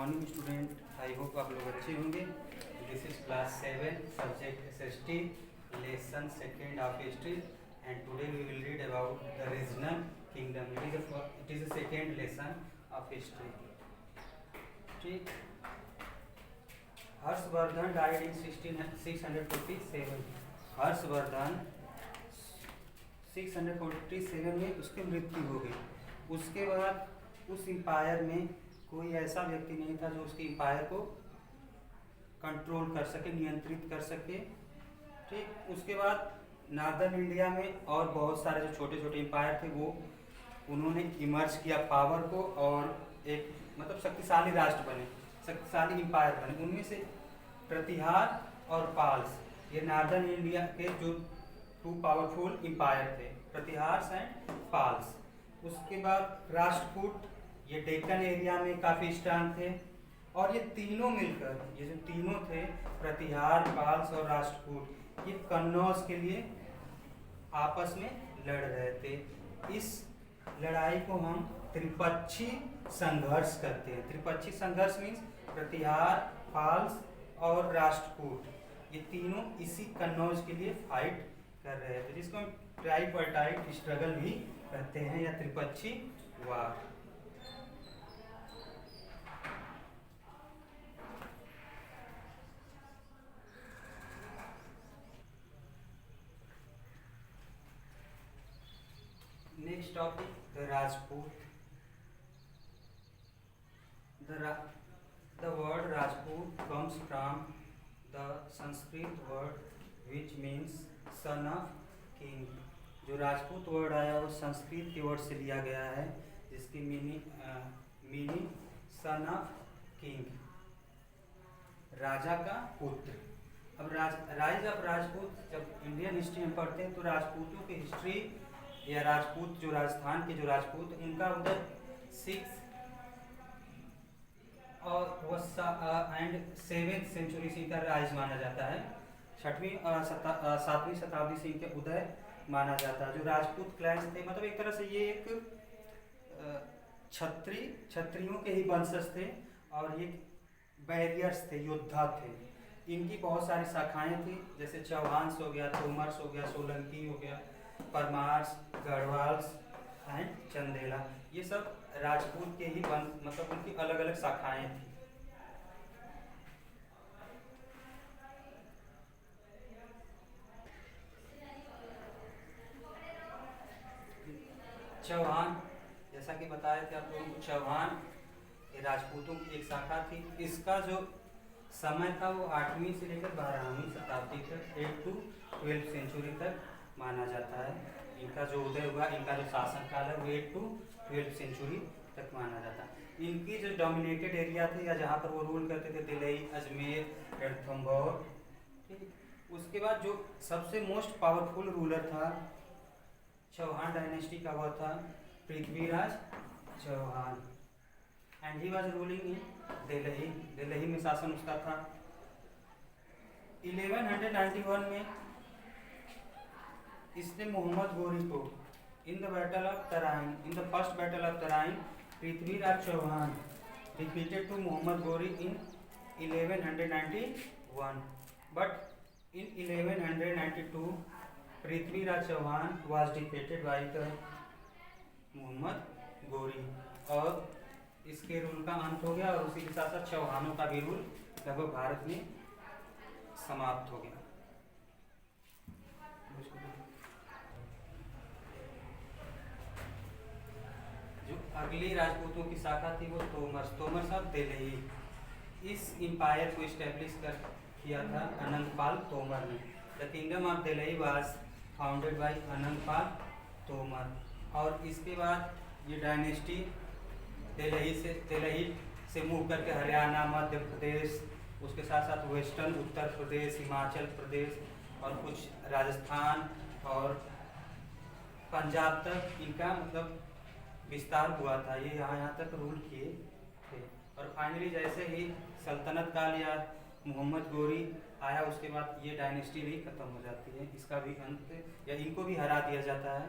Morning student, I hope आप लोग अच्छे होंगे। This is class 7 subject SST lesson second of history and today we will read about the regional kingdom. It is a second lesson of history. ठीक, Harshvardhan died in 647। Harshvardhan 647 में उसकी मृत्यु हो गई। उसके बाद उस एम्पायर में कोई ऐसा व्यक्ति नहीं था जो उसके एम्पायर को कंट्रोल कर सके, नियंत्रित कर सके। ठीक, उसके बाद नॉर्दर्न इंडिया में और बहुत सारे जो छोटे छोटे एम्पायर थे वो उन्होंने इमर्ज किया पावर को और एक मतलब शक्तिशाली राष्ट्र बने, शक्तिशाली एम्पायर बने। उनमें से प्रतिहार और पाल्स, ये नॉर्दर्न इंडिया के जो टू पावरफुल एम्पायर थे, प्रतिहार एंड पाल्स। उसके बाद राष्ट्रकूट, ये डेक्कन एरिया में काफ़ी स्ट्रांग थे। और ये तीनों मिलकर, ये जो तीनों थे प्रतिहार, पाल्स और राष्ट्रकूट, ये कन्नौज के लिए आपस में लड़ रहे थे। इस लड़ाई को हम त्रिपक्षी संघर्ष कहते हैं। त्रिपक्षी संघर्ष मीन्स प्रतिहार, पाल्स और राष्ट्रकूट, ये तीनों इसी कन्नौज के लिए फाइट कर रहे थे, जिसको हम ट्राइपार्टाइट स्ट्रगल भी कहते हैं या त्रिपक्षी वार। Next topic, the Rajput. The word Rajput comes from the Sanskrit word which means son of king। जो राजपूत वर्ड आया वो संस्कृत के वर्ड से लिया गया है, जिसकी मीनिंग सन ऑफ किंग, राजा का पुत्र। अब राइज ऑफ राजपूत, जब इंडियन हिस्ट्री में पढ़ते हैं तो राजपूतों की हिस्ट्री या राजपूत जो राजस्थान के जो राजपूत, उनका उधर 6 और 7वीं सेंचुरी से इनका राइज माना जाता है। 7वीं शताब्दी से इनके उदय माना जाता है। जो राजपूत क्लैंस थे, मतलब एक तरह से ये एक क्षत्रियों के ही वंशज थे और ये बैरियर्स थे, योद्धा थे। इनकी बहुत सारी शाखाएं थी, जैसे चौहान्स हो गया, तोमर्स हो गया, सोलंकी हो गया, परमार्स, गढ़वाल्स एंड चंदेला, ये सब राजपूत के ही मतलब उनकी अलग अलग शाखाएं थी। चौहान, जैसा कि बताया था आप लोगों को, चौहान ये राजपूतों की एक शाखा थी। इसका जो समय था वो 8वीं से लेकर 12वीं शताब्दी तक, 8 to 12 सेंचुरी तक माना जाता है। इनका जो उदय हुआ, इनका जो शासन काल है वो 8 to 12 सेंचुरी तक माना जाता है। इनकी जो डोमिनेटेड एरिया थे या जहाँ पर वो रूल करते थे, दिल्ली, अजमेर, रणथंभौर। ठीक, उसके बाद जो सबसे मोस्ट पावरफुल रूलर था चौहान डायनेस्टी का, वो था Prithviraj Chauhan and he was ruling in Delhi. Delhi में शासन उसका था। 1191 में इसने मोहम्मद गोरी को in the battle of Tarain, in the first battle of Tarain, Prithviraj Chauhan defeated to Mohammad Ghori in 1191, but in 1192 Prithviraj Chauhan was defeated by the Mohammad Ghori और इसके रूल का अंत हो गया और उसी के साथ साथ चौहानों का भी रूल लगभग भारत में समाप्त हो गया। जो अगली राजपूतों की शाखा थी वो तोमर्स ऑफ दिल्ली। इस एम्पायर को स्टैब्लिश किया था अनंगपाल तोमर ने। The kingdom of Delhi was founded by Anangpal Tomar. और इसके बाद ये डायनेस्टी दिल्ली से मूव करके हरियाणा, मध्य प्रदेश, उसके साथ साथ वेस्टर्न उत्तर प्रदेश, हिमाचल प्रदेश और कुछ राजस्थान और पंजाब तक इनका मतलब विस्तार हुआ था। ये यहाँ तक रूल किए थे और फाइनली जैसे ही सल्तनत काल या मोहम्मद गोरी आया, उसके बाद ये डायनेस्टी भी खत्म हो जाती है, इसका भी अंत या इनको भी हरा दिया जाता है।